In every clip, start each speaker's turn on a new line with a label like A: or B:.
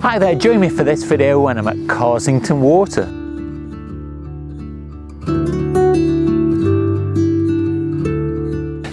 A: Hi there, join me for this video when I'm at Carsington Water.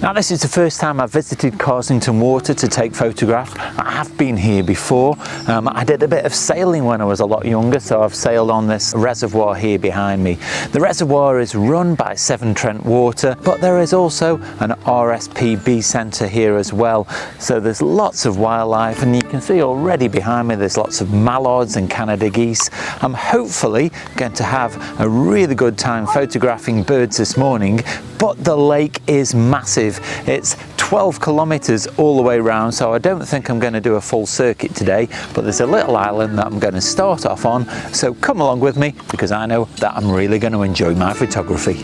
A: Now this is the first time I've visited Carsington Water to take photographs. I have been here before. I did a bit of sailing when I was a lot younger, so I've sailed on this reservoir here behind me. The reservoir is run by Severn Trent Water, but there is also an RSPB centre here as well. So there's lots of wildlife, and you can see already behind me there's lots of mallards and Canada geese. I'm hopefully going to have a really good time photographing birds this morning, but the lake is massive. It's 12 kilometres all the way around, so I don't think I'm going to do a full circuit today, but there's a little island that I'm going to start off on, so come along with me because I know that I'm really going to enjoy my photography.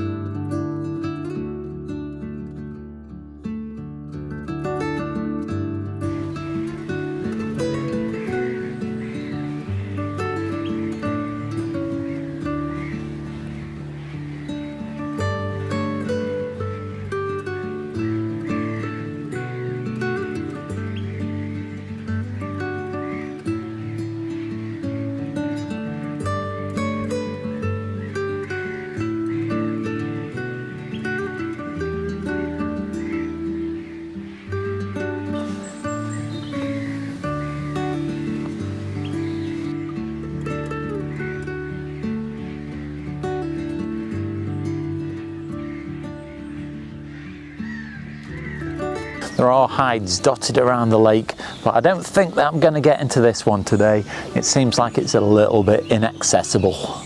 A: There are hides dotted around the lake, but I don't think that I'm going to get into this one today. It seems like it's a little bit inaccessible.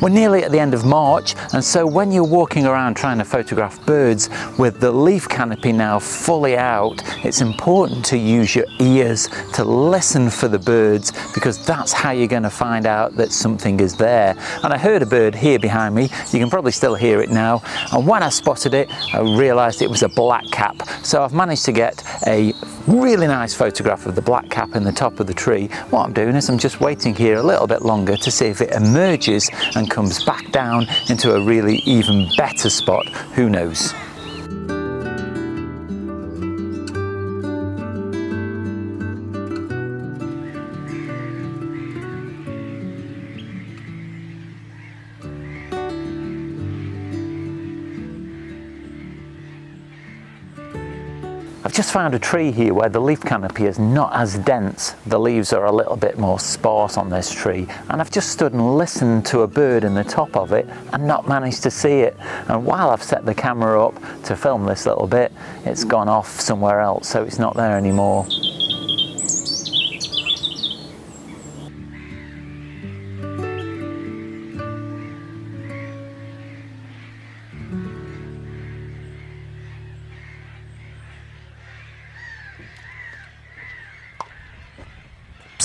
A: We're nearly at the end of March, and so when you're walking around trying to photograph birds with the leaf canopy now fully out, it's important to use your ears to listen for the birds, because that's how you're going to find out that something is there. And I heard a bird here behind me. You can probably still hear it now, and when I spotted it I realised it was a blackcap. So I've managed to get a really nice photograph of the blackcap in the top of the tree. What I'm doing is I'm just waiting here a little bit longer to see if it emerges and comes back down into a really even better spot. Who knows? I've just found a tree here where the leaf canopy is not as dense. The leaves are a little bit more sparse on this tree, and I've just stood and listened to a bird in the top of it and not managed to see it. And while I've set the camera up to film this little bit, it's gone off somewhere else, so it's not there anymore.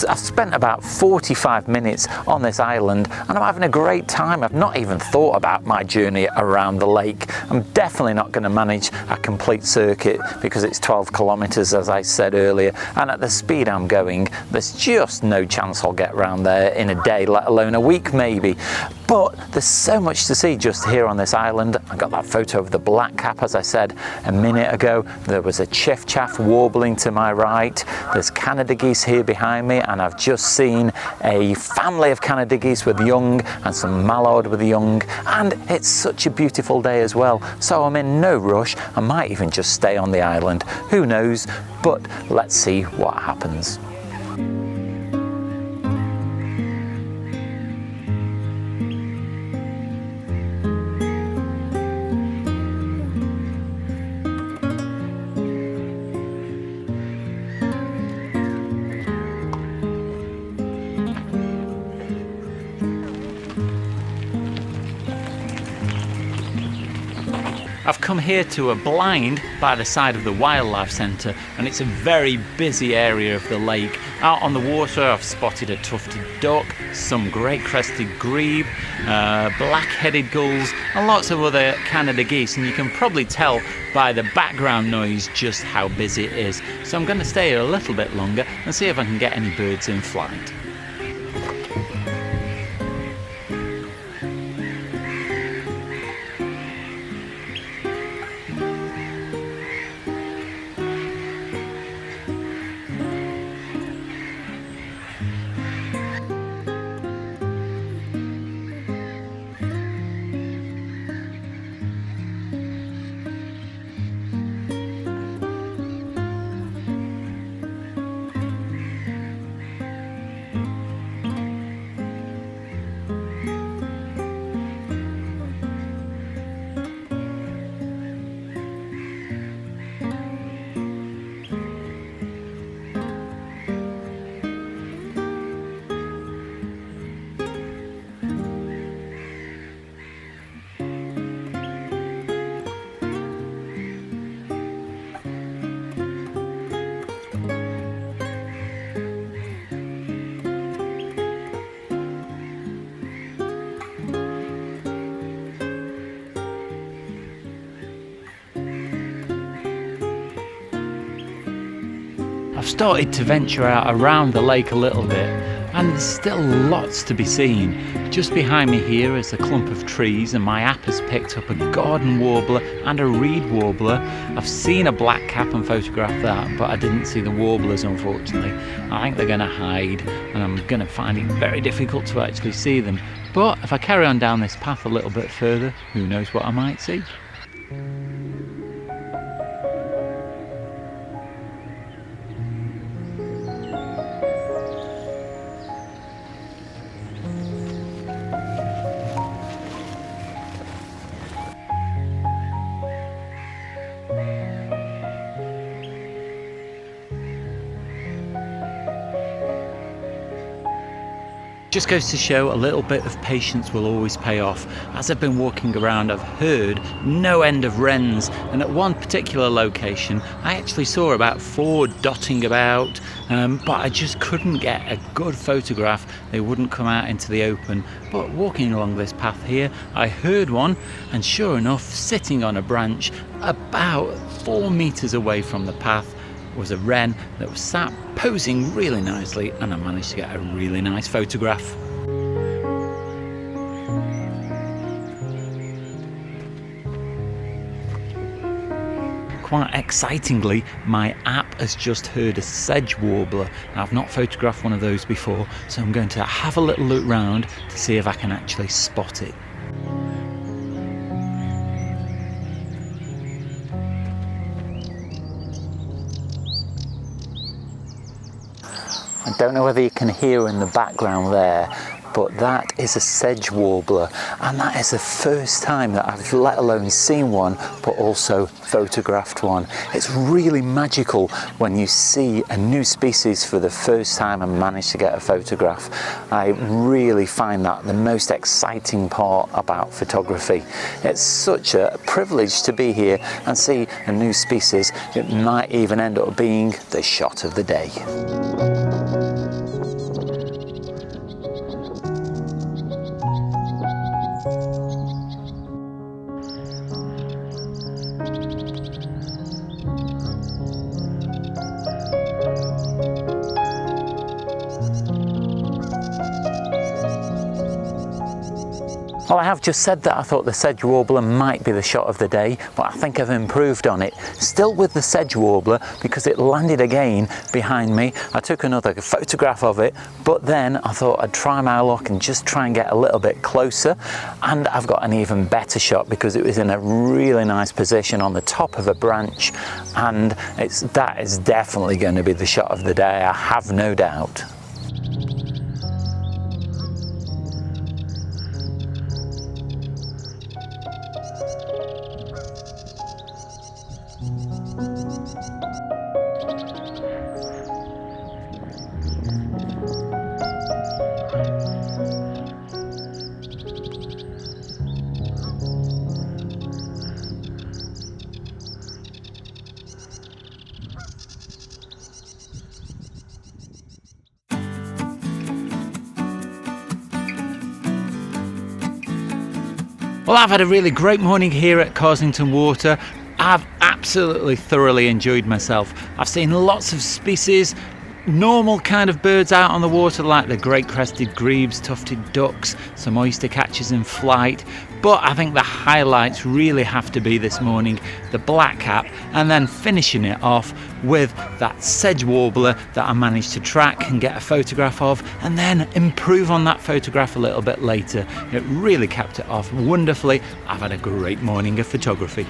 A: I've spent about 45 minutes on this island and I'm having a great time. I've not even thought about my journey around the lake. I'm definitely not going to manage a complete circuit because it's 12 kilometres, as I said earlier, and at the speed I'm going there's just no chance I'll get around there in a day, let alone a week maybe. But there's so much to see just here on this island. I got that photo of the blackcap, as I said a minute ago. There was a chiff-chaff warbling to my right. There's Canada geese here behind me, and I've just seen a family of Canada geese with young and some mallard with young, and it's such a beautiful day as well. So I'm in no rush. I might even just stay on the island. Who knows? But let's see what happens. I've come here to a blind by the side of the wildlife centre, and it's a very busy area of the lake, Out on the water, I've spotted a tufted duck, some great crested grebe, black-headed gulls, and lots of other Canada geese, and you can probably tell by the background noise just how busy it is. So I'm going to stay here a little bit longer and see if I can get any birds in flight. I've started to venture out around the lake a little bit, and there's still lots to be seen. Just behind me here is a clump of trees, and my app has picked up a garden warbler and a reed warbler. I've seen a blackcap and photographed that, but I didn't see the warblers, unfortunately. I think they're going to hide, and I'm going to find it very difficult to actually see them. But if I carry on down this path a little bit further, who knows what I might see. Just goes to show a little bit of patience will always pay off. As I've been walking around, I've heard no end of wrens, and at one particular location I actually saw about 4 dotting about, but I just couldn't get a good photograph. They wouldn't come out into the open. But walking along this path here, I heard one, and sure enough, sitting on a branch about 4 meters away from the path was a wren that was sat posing really nicely, and I managed to get a really nice photograph. Quite excitingly, my app has just heard a sedge warbler. I've not photographed one of those before, so I'm going to have a little look round to see if I can actually spot it. I don't know whether you can hear in the background there, but that is a sedge warbler, and that is the first time that I've let alone seen one, but also photographed one. It's really magical when you see a new species for the first time and manage to get a photograph. I really find that the most exciting part about photography. It's such a privilege to be here and see a new species. It might even end up being the shot of the day. Well, I have just said that I thought the sedge warbler might be the shot of the day, but I think I've improved on it. Still with the sedge warbler, because it landed again behind me. I took another photograph of it, but then I thought I'd try my luck and just try and get a little bit closer, and I've got an even better shot because it was in a really nice position on the top of a branch, and that is definitely going to be the shot of the day, I have no doubt. Well, I've had a really great morning here at Carsington Water. I've absolutely thoroughly enjoyed myself. I've seen lots of species, normal kind of birds out on the water like the Great Crested Grebes, Tufted Ducks, some oyster catchers in flight, but I think the highlights really have to be this morning the blackcap, and then finishing it off with that Sedge Warbler that I managed to track and get a photograph of, and then improve on that photograph a little bit later. It really capped it off wonderfully. I've had a great morning of photography.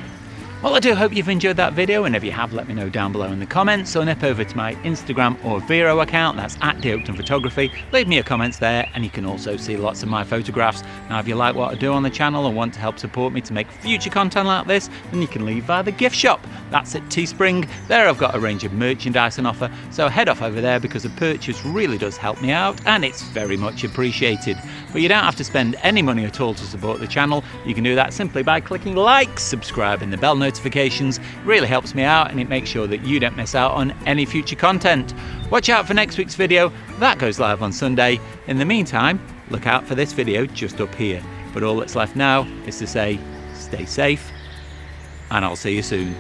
A: Well, I do hope you've enjoyed that video, and if you have, let me know down below in the comments, or nip over to my Instagram or Vero account, that's at Oakden Photography. Leave me your comments there, and you can also see lots of my photographs. Now, if you like what I do on the channel and want to help support me to make future content like this, then you can leave via the gift shop. That's at Teespring. There I've got a range of merchandise on offer, so head off over there because a purchase really does help me out, and it's very much appreciated. But you don't have to spend any money at all to support the channel. You can do that simply by clicking like, subscribe, and the bell notifications. Really helps me out, and it makes sure that you don't miss out on any future content. Watch out for next week's video. That goes live on Sunday. In the meantime, look out for this video just up here. But all that's left now is to say, stay safe, and I'll see you soon.